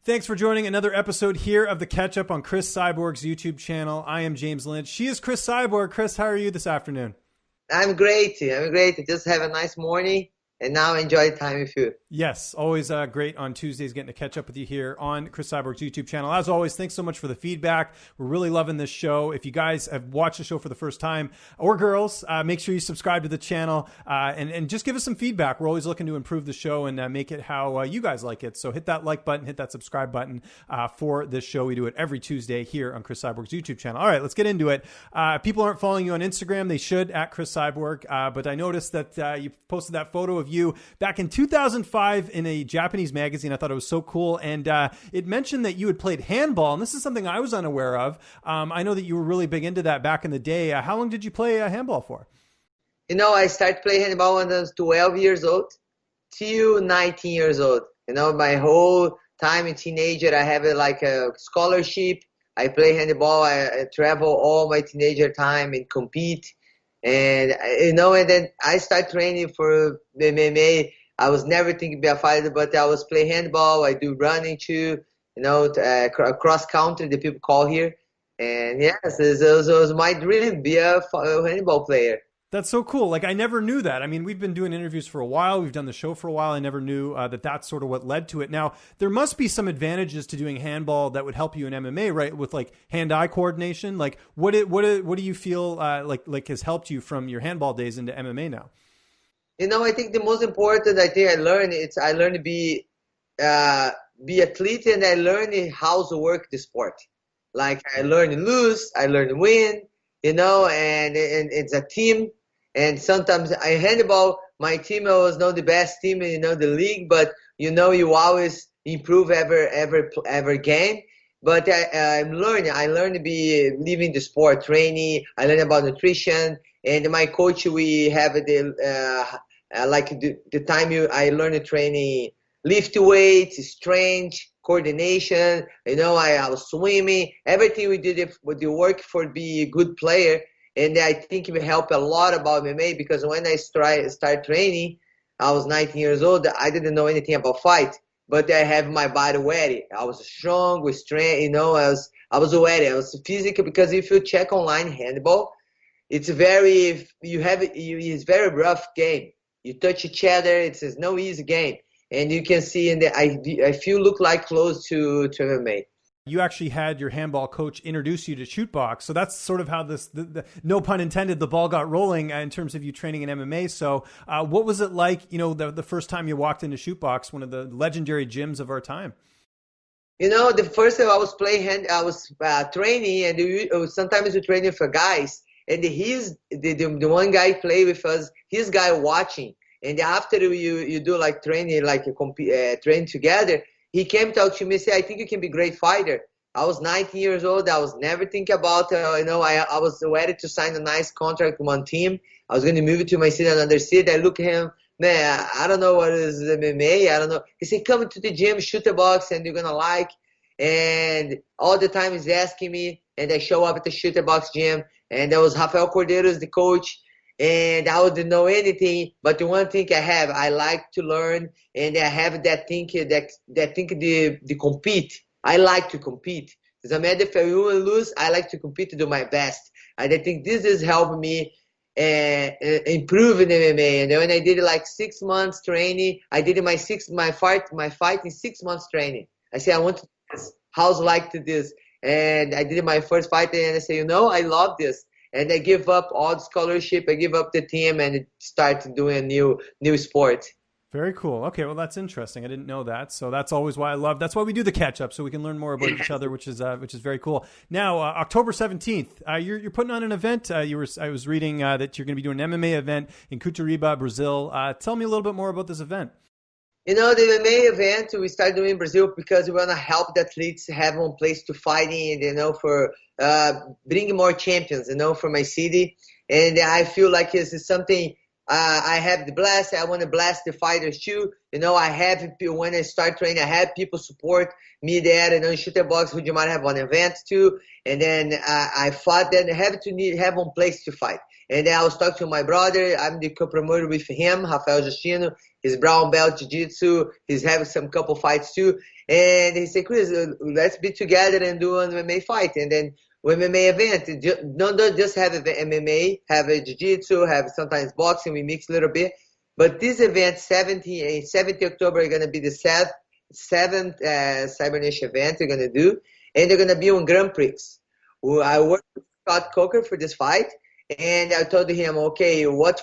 Thanks for joining another episode here of the Catch Up on Cris Cyborg's YouTube channel. I am James Lynch. She is Cris Cyborg. Cris, how are you this afternoon? I'm great. Just have a nice morning and now enjoy time with you. Yes, always great on Tuesdays getting to catch up with you here on Cris Cyborg's YouTube channel. As always, thanks so much for the feedback. We're really loving this show. If you guys have watched the show for the first time, or girls, make sure you subscribe to the channel and just give us some feedback. We're always looking to improve the show and make it how you guys like it. So hit that like button, hit that subscribe button for this show. We do it every Tuesday here on Cris Cyborg's YouTube channel. All right, let's get into it. People aren't following you on Instagram. They should, at Cris Cyborg. But I noticed that you posted that photo of you back in 2005 in a Japanese magazine. I thought it was so cool. And it mentioned that you had played handball. And this is something I was unaware of. I know that you were really big into that back in the day. How long did you play handball for? I started playing handball when I was 12 years old till 19 years old. My whole time in teenager, I have a scholarship. I play handball. I travel all my teenager time and compete. And, and then I started training for MMA. I was never thinking to be a fighter, but I was play handball. I do running too, cross country, the people call here. And yes, it was my dream, be a handball player. That's so cool. Like, I never knew that. I mean, we've been doing interviews for a while. We've done the show for a while. I never knew that that's sort of what led to it. Now, there must be some advantages to doing handball that would help you in MMA, right? With like hand-eye coordination. Like, what do you feel like has helped you from your handball days into MMA now? I think the most important I learned to be athlete, and I learned how to work the sport. Like, I learned to lose, I learned to win, and it's a team. And sometimes I handball, my team was not the best team in the league, but you always improve every game. But I'm learning. I learned to be living the sport, training. I learned about nutrition, and my coach, we have the time I learned training, lift weight, strength, coordination. I was swimming. Everything we did with the work for be a good player. And I think it will help a lot about MMA, because when I started training, I was 19 years old. I didn't know anything about fight, but I have my body ready. I was strong with strength. I was ready. I was physical, because if you check online handball, it's very rough game. You touch each other. It's no easy game, and you can see I feel look like close to MMA. You actually had your handball coach introduce you to Chute Boxe. So that's sort of how the no pun intended, the ball got rolling in terms of you training in MMA. So what was it like, the first time you walked into Chute Boxe, one of the legendary gyms of our time? The first time I was playing I was training, and sometimes we training for guys, and the one guy play with us, his guy watching. And after you do like training, train together, he came talk to me and said, I think you can be a great fighter. I was 19 years old. I was never thinking about, I was ready to sign a nice contract with one team. I was going to move it to my city, another city. I look at him, man, I don't know what is MMA. I don't know. He said, come to the gym, Chute Boxe, and you're going to like. And all the time he's asking me, and I show up at the Chute Boxe gym, and there was Rafael Cordeiro as the coach. And I didn't know anything, but the one thing I like to learn, and I have that thing the compete. I like to compete. Doesn't matter if I win or lose, I like to compete to do my best. And I think this has helped me improve in MMA. And when I did 6 months training, I did my fight in 6 months training. I said, I want to do this. How's like to this? And I did my first fight, and I said, I love this. And I give up all the scholarship, I give up the team, and start doing a new sport. Very cool. Okay, well, that's interesting. I didn't know that. So that's always why that's why we do the catch up, so we can learn more about each other, which is very cool. Now, October 17th, you're putting on an event. I was reading that you're going to be doing an MMA event in Curitiba, Brazil. Tell me a little bit more about this event. The MMA event we started doing in Brazil because we want to help the athletes have one place to fight in, for bringing more champions, for my city. And I feel like this is something I have the blast. I want to blast the fighters too. I have, when I start training, I have people support me there. In Chute Boxe, you might have one event too. And then I fought. Then I have to have one place to fight. And then I was talking to my brother. I'm the co-promoter with him, Rafael Justino. He's brown belt jiu-jitsu. He's having some couple fights too. And he said, Chris, let's be together and do an MMA fight. And then MMA event, don't just have MMA, have a jiu-jitsu, have sometimes boxing, we mix a little bit. But this event, 70 October, is going to be the seventh Cyborg Nation event we're going to do. And they're going to be on Grand Prix. I worked with Scott Coker for this fight. And I told him, okay, what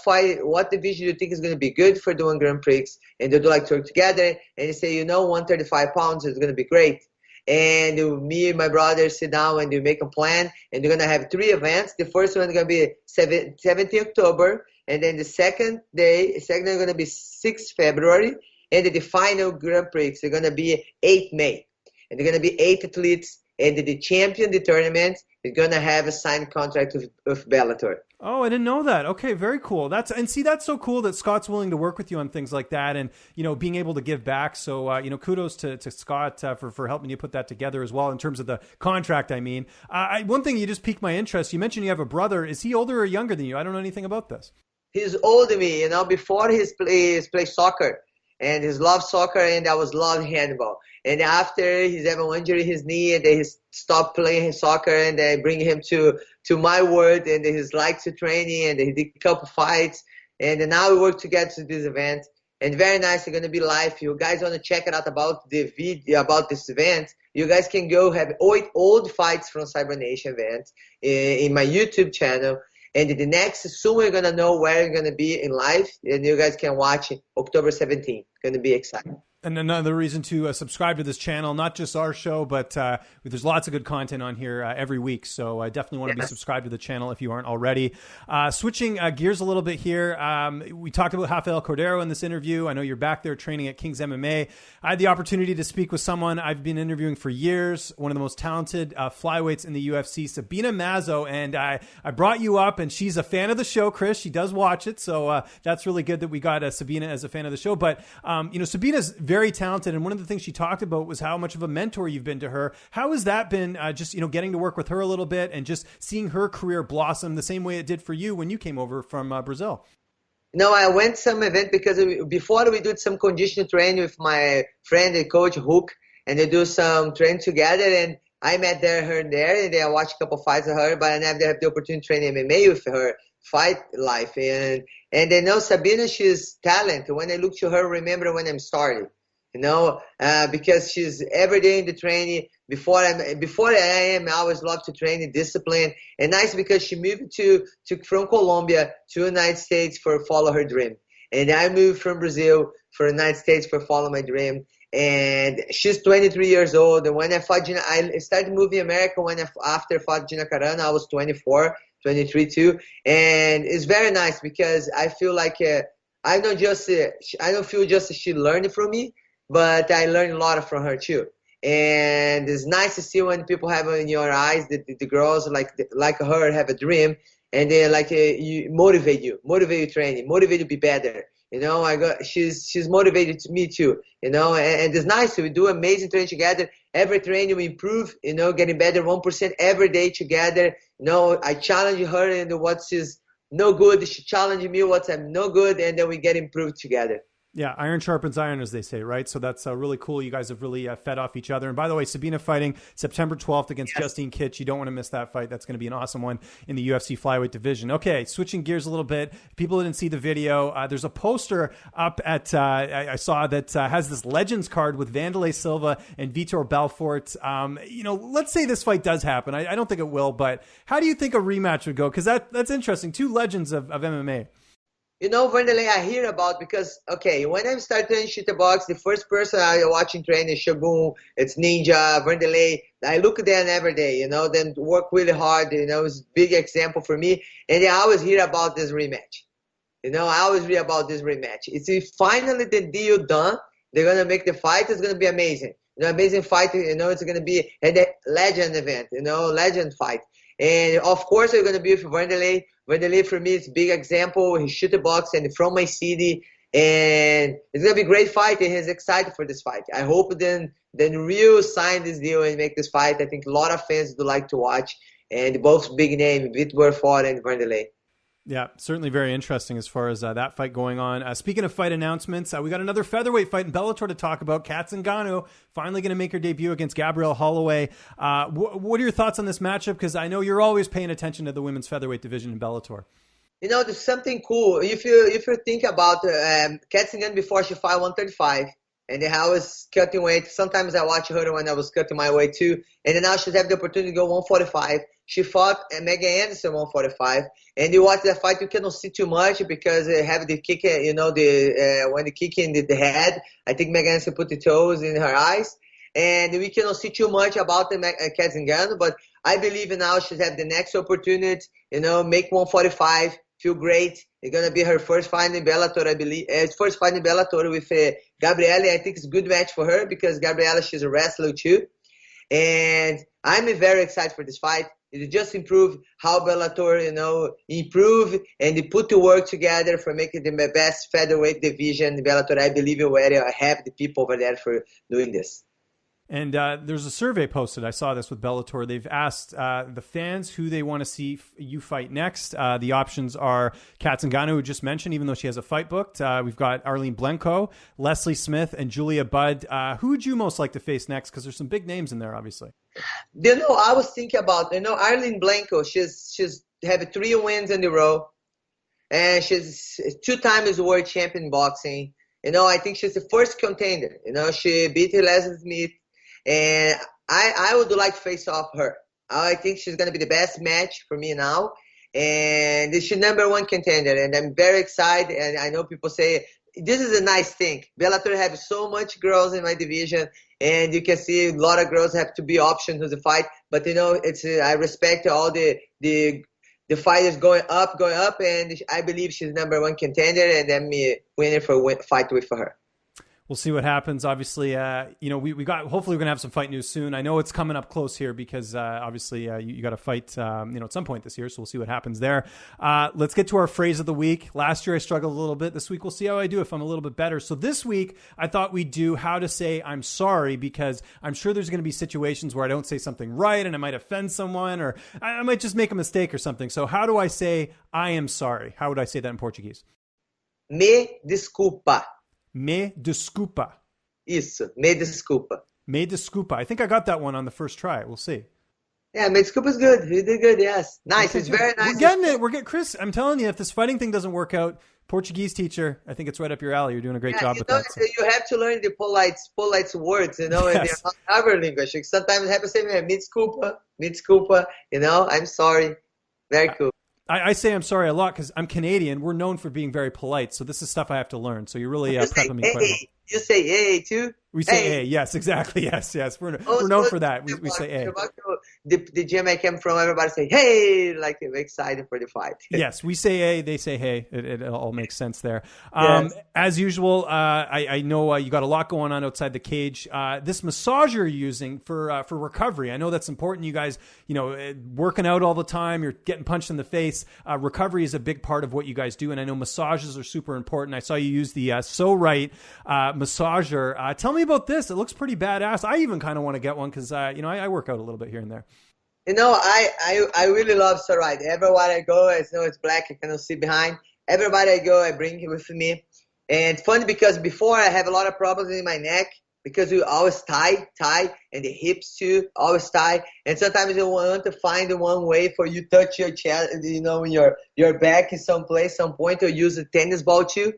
division do you think is going to be good for doing Grand Prix? And they'd like to work together. And he said, 135 pounds is going to be great. And me and my brother sit down and we make a plan. And they're going to have 3 events. The first one is going to be 17 October. And then the second is going to be 6th February. And the final Grand Prix is going to be 8th May. And they're going to be 8 athletes. And the champion, the tournament, is going to have a signed contract with Bellator. Oh, I didn't know that. Okay, very cool. That's so cool that Scott's willing to work with you on things like that, and being able to give back. So kudos to Scott for helping you put that together as well in terms of the contract. I mean, one thing you just piqued my interest. You mentioned you have a brother. Is he older or younger than you? I don't know anything about this. He's older than me. Before he play soccer, and he loved soccer, and I was love handball. And after he's had an injury in his knee, and he stopped playing soccer, and I bring him to my world, and he's like to training, and he did a couple fights, and now we work together to this event. And very nice, it's going to be live. You guys want to check it out about the video, about this event, you guys can go have 8 old fights from Cyborg Nation event in my YouTube channel. And the next, soon we're going to know where we're going to be in live, and you guys can watch October 17th. Going to be exciting. And another reason to subscribe to this channel, not just our show, but there's lots of good content on here every week. So I definitely want to be subscribed to the channel if you aren't already. Switching gears a little bit here. We talked about Rafael Cordero in this interview. I know you're back there training at King's MMA. I had the opportunity to speak with someone I've been interviewing for years, one of the most talented flyweights in the UFC, Sabina Mazo. And I brought you up, and she's a fan of the show, Chris. She does watch it. So that's really good that we got Sabina as a fan of the show. But, Sabina's very talented, and one of the things she talked about was how much of a mentor you've been to her. How has that been, just getting to work with her a little bit and just seeing her career blossom the same way it did for you when you came over from Brazil? I went some event because before we did some conditioning training with my friend and coach Hook, and they do some training together, and I met her there, and I watched a couple fights with her, but I never had the opportunity to train MMA with her fight life. And I know Sabina, she's talent. When I look to her, remember when I'm starting. Because she's every day in the training. Before I always love to train in discipline. And nice because she moved from Colombia to the United States for follow her dream. And I moved from Brazil for the United States for follow my dream. And she's 23 years old. And when I fought Gina, I started moving America after I fought Gina Carano. I was 24, 23 too. And it's very nice because I feel like I don't feel just she learned from me, but I learned a lot from her too. And it's nice to see when people have in your eyes that the girls like her have a dream, and they you motivate you training, motivate you to be better. She's motivated to me too. And it's nice. We do amazing training together. Every training we improve. Getting better 1% every day together. I challenge her and what she's no good. She challenged me what I'm no good, and then we get improved together. Yeah, iron sharpens iron, as they say, right? So that's really cool. You guys have really fed off each other. And by the way, Sabina fighting September 12th against Justine Kish. You don't want to miss that fight. That's going to be an awesome one in the UFC flyweight division. Okay, switching gears a little bit. People didn't see the video. There's a poster up at, I saw that has this Legends card with Wanderlia Silva and Vitor Belfort. Let's say this fight does happen. I don't think it will, but how do you think a rematch would go? Because that's interesting. 2 legends of MMA. Wanderlia I hear about because, when I started training Chute Boxe, the first person I watching train is Shogun, it's Ninja, Wanderlia. I look at them every day, then work really hard, it's a big example for me. And I always hear about this rematch. I always read about this rematch. It's finally the deal done. They're going to make the fight. It's going to be amazing. Amazing fight, it's going to be a legend event, legend fight. And of course, we're going to be with Wanderlia. Wanderlia for me is a big example. He Chute Boxe and from my city. And it's going to be a great fight. And he's excited for this fight. I hope then Rio sign this deal and make this fight. I think a lot of fans would like to watch. And both big name, Vitor Belfort and Wanderlia. Yeah, certainly very interesting as far as that fight going on. Speaking of fight announcements, we got another featherweight fight in Bellator to talk about. Cat Zingano finally going to make her debut against Gabriella Holloway. What are your thoughts on this matchup? Because I know you're always paying attention to the women's featherweight division in Bellator. There's something cool. If you think about Cat Zingano before she fought 135, and then I was cutting weight. Sometimes I watch her when I was cutting my weight too. And then now she's have the opportunity to go 145. She fought Megan Anderson 145. And you watch that fight, you cannot see too much because they have the kick, when the kick in the head, I think Megan Anderson put the toes in her eyes. And we cannot see too much about the Cat Zingano, but I believe now she's have the next opportunity, make 145, feel great. It's going to be her first fight in Bellator, I believe. First fight in Bellator with Gabriella. I think it's a good match for her because Gabriella, she's a wrestler too. And I'm very excited for this fight. It just improve how Bellator, improve and they put the work together for making the best featherweight division in Bellator. I believe where I have the people over there for doing this. And there's a survey posted. I saw this with Bellator. They've asked the fans who they want to see you fight next. The options are Cat Zingano, who just mentioned, even though she has a fight booked. We've got Arlene Blencowe, Leslie Smith, and Julia Budd. Who would you most like to face next? Because there's some big names in there, obviously. I was thinking about, Arlene Blencowe. She's have 3 wins in a row. And she's 2 times world champion in boxing. I think she's the first contender. She beat Leslie Smith. And I would like to face off her. I think she's going to be the best match for me now. And she's #1 contender. And I'm very excited. And I know people say, this is a nice thing. Bellator has so much girls in my division. And you can see a lot of girls have to be options to the fight. But, I respect all the fighters going up. And I believe she's #1 contender. And I'm winning for a fight with her. We'll see what happens. Obviously, we got. Hopefully, we're gonna have some fight news soon. I know it's coming up close here because obviously you got to fight. At some point this year. So we'll see what happens there. Let's get to our phrase of the week. Last year I struggled a little bit. This week we'll see how I do if I'm a little bit better. So this week I thought we'd do how to say I'm sorry because I'm sure there's going to be situations where I don't say something right and I might offend someone or I might just make a mistake or something. So how do I say I am sorry? How would I say that in Portuguese? Me desculpa. Me desculpa. Isso, me desculpa. Me desculpa. I think I got that one on the first try. We'll see. Yeah, me desculpa is good. You did good, yes. Nice, it's very nice. We're getting it. We're getting Chris, I'm telling you, if this fighting thing doesn't work out, Portuguese teacher, I think it's right up your alley. You're doing a great job with that. So. You have to learn the polite words, and they're not our language. Sometimes it happens to say, me desculpa, I'm sorry. Very cool. I say I'm sorry a lot because I'm Canadian. We're known for being very polite. So this is stuff I have to learn. So you're really prepping me quite well. You say hey too? We say A. Yes, exactly. Yes. We're known for that. We say A. The gym I came from, everybody say hey, like they're excited for the fight. Yes, we say A, they say hey. It all makes sense there. Yes. As usual, I know you got a lot going on outside the cage. This massager you're using for recovery, I know that's important. You guys, working out all the time, you're getting punched in the face. Recovery is a big part of what you guys do, and I know massages are super important. I saw you use the Pso-Rite massager. Tell me about this. It looks pretty badass. I even kind of want to get one because I work out a little bit here and there. I really love Pso-Rite. Everywhere I go, I know it's black. I cannot see behind. Everybody I go, I bring it with me. And it's funny because before I have a lot of problems in my neck because you always tie, and the hips too, always tie. And sometimes you want to find one way for you touch your chest, your back in some point, or use a tennis ball too.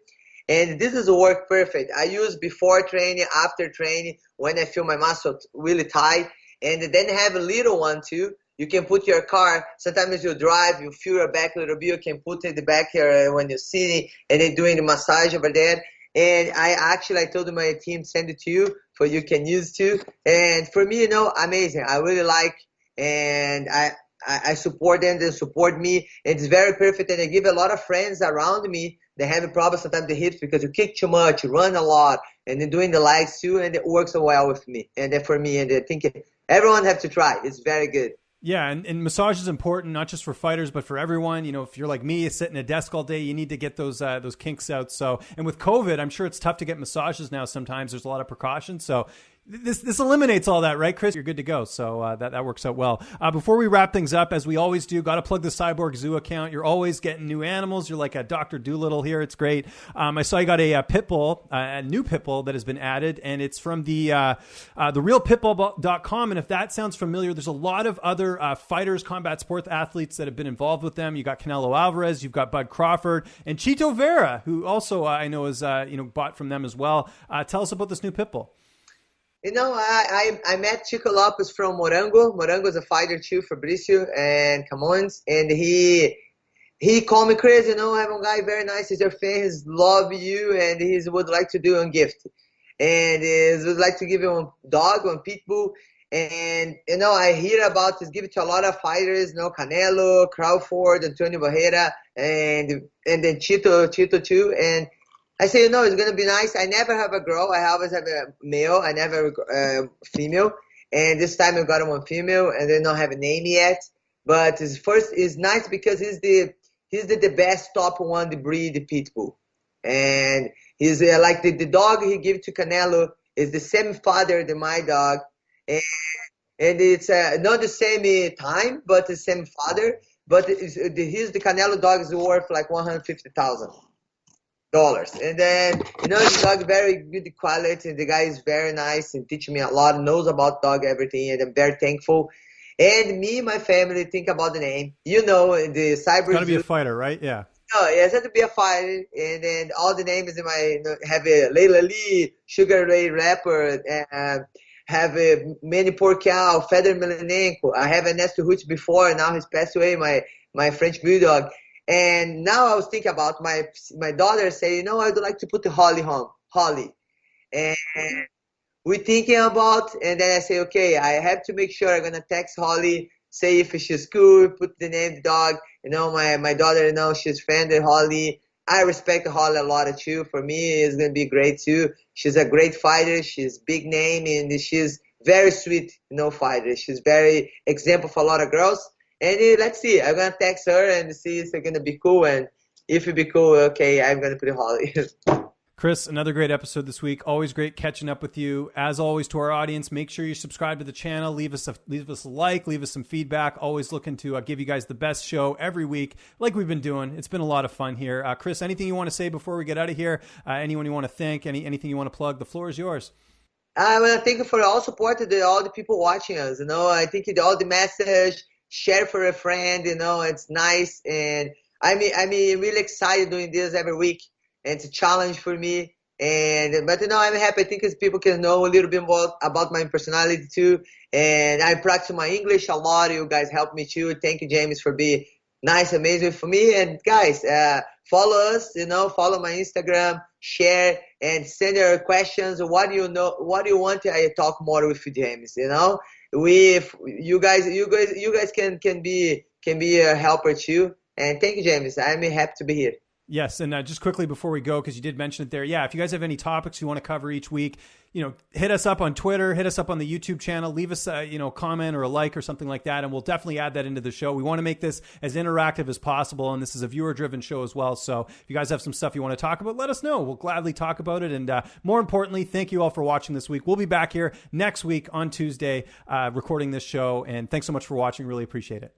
And this is work perfect. I use before training, after training, when I feel my muscle really tight. And then have a little one too. You can put your car, sometimes you drive, you feel your back a little bit, you can put it in the back here when you're sitting and then doing the massage over there. And I told my team, send it to you for you can use too. And for me, amazing. I really like, and I support them, they support me. It's very perfect. And I give a lot of friends around me. They have a problem sometimes the hips because you kick too much, you run a lot, and then doing the legs too, and it works so well with me and for me. And I think everyone have to try. It's very good. Yeah, and massage is important, not just for fighters, but for everyone. If you're like me, you sit in a desk all day, you need to get those kinks out. So, and with COVID, I'm sure it's tough to get massages now sometimes. There's a lot of precautions. So This eliminates all that, right, Chris? You're good to go. So that works out well. Before we wrap things up, as we always do, got to plug the Cyborg Zoo account. You're always getting new animals. You're like a Dr. Doolittle here. It's great. I saw you got a Pitbull, a new Pitbull that has been added, and it's from the realpitbull.com. And if that sounds familiar, there's a lot of other fighters, combat sports athletes that have been involved with them. You got Canelo Alvarez, you've got Bud Crawford, and Chito Vera, who also I know is bought from them as well. Tell us about this new Pitbull. I met Chico Lopez from Morango. Morango is a fighter too, Fabricio and Camões. And he called me, Chris, I'm a guy very nice. He's your fan. He's love you. And he would like to do a gift. And he would like to give you a dog, one Pitbull. And, I hear about this, give it to a lot of fighters, Canelo, Crawford, Antonio Barrera, and then Chito too. And I say, it's going to be nice. I never have a girl. I always have a male. I never have a female. And this time I got one female, and they don't have a name yet. But his first is nice because he's the best top one, the breed, the Pitbull. And he's like the dog he gave to Canelo is the same father than my dog. And it's not the same time, but the same father. But the Canelo dog is worth like $150,000. And then, the dog very good quality, and the guy is very nice and teach me a lot, knows about dog, everything, and I'm very thankful. And me and my family think about the name. The Cyborg. It's got to be a fighter, right? Yeah. No, it has to be a fighter. And then all the names in my, have a Layla Lee, Sugar Ray Rapper, have a Manny Porcal, Feather Milenenko. I have a Nestor Hoots before, and now he's passed away, my French Bulldog. And now I was thinking about my daughter saying, I'd like to put the Holly. And we're thinking about, and then I say, okay, I have to make sure I'm going to text Holly, say if she's cool, put the name of the dog. My daughter, she's fan of Holly. I respect Holly a lot too. For me, it's going to be great too. She's a great fighter. She's big name, and she's very sweet, fighter. She's very example for a lot of girls. And let's see. I'm going to text her and see if it's going to be cool. And if it be cool, okay, I'm going to put it Holly. Chris, another great episode this week. Always great catching up with you. As always, to our audience, make sure you subscribe to the channel. Leave us a like. Leave us some feedback. Always looking to give you guys the best show every week, like we've been doing. It's been a lot of fun here. Chris, anything you want to say before we get out of here? Anyone you want to thank? Anything you want to plug? The floor is yours. I want to thank you for all support of all the people watching us. I think all the message, share for a friend, it's nice. And I'm really excited doing this every week. And it's a challenge for me. But I'm happy. I think people can know a little bit more about my personality too. And I practice my English a lot. You guys help me too. Thank you, James, for being nice, amazing for me. And guys, follow us, follow my Instagram, share, and send your questions. What do you want I talk more with you, James? You guys can be a helper too. And thank you, James. I'm happy to be here. Yes, and just quickly before we go, because you did mention it there, if you guys have any topics you want to cover each week, hit us up on Twitter, hit us up on the YouTube channel, leave us a comment or a like or something like that, and we'll definitely add that into the show. We want to make this as interactive as possible, and this is a viewer-driven show as well. So if you guys have some stuff you want to talk about, let us know. We'll gladly talk about it. And more importantly, thank you all for watching this week. We'll be back here next week on Tuesday recording this show, and thanks so much for watching. Really appreciate it.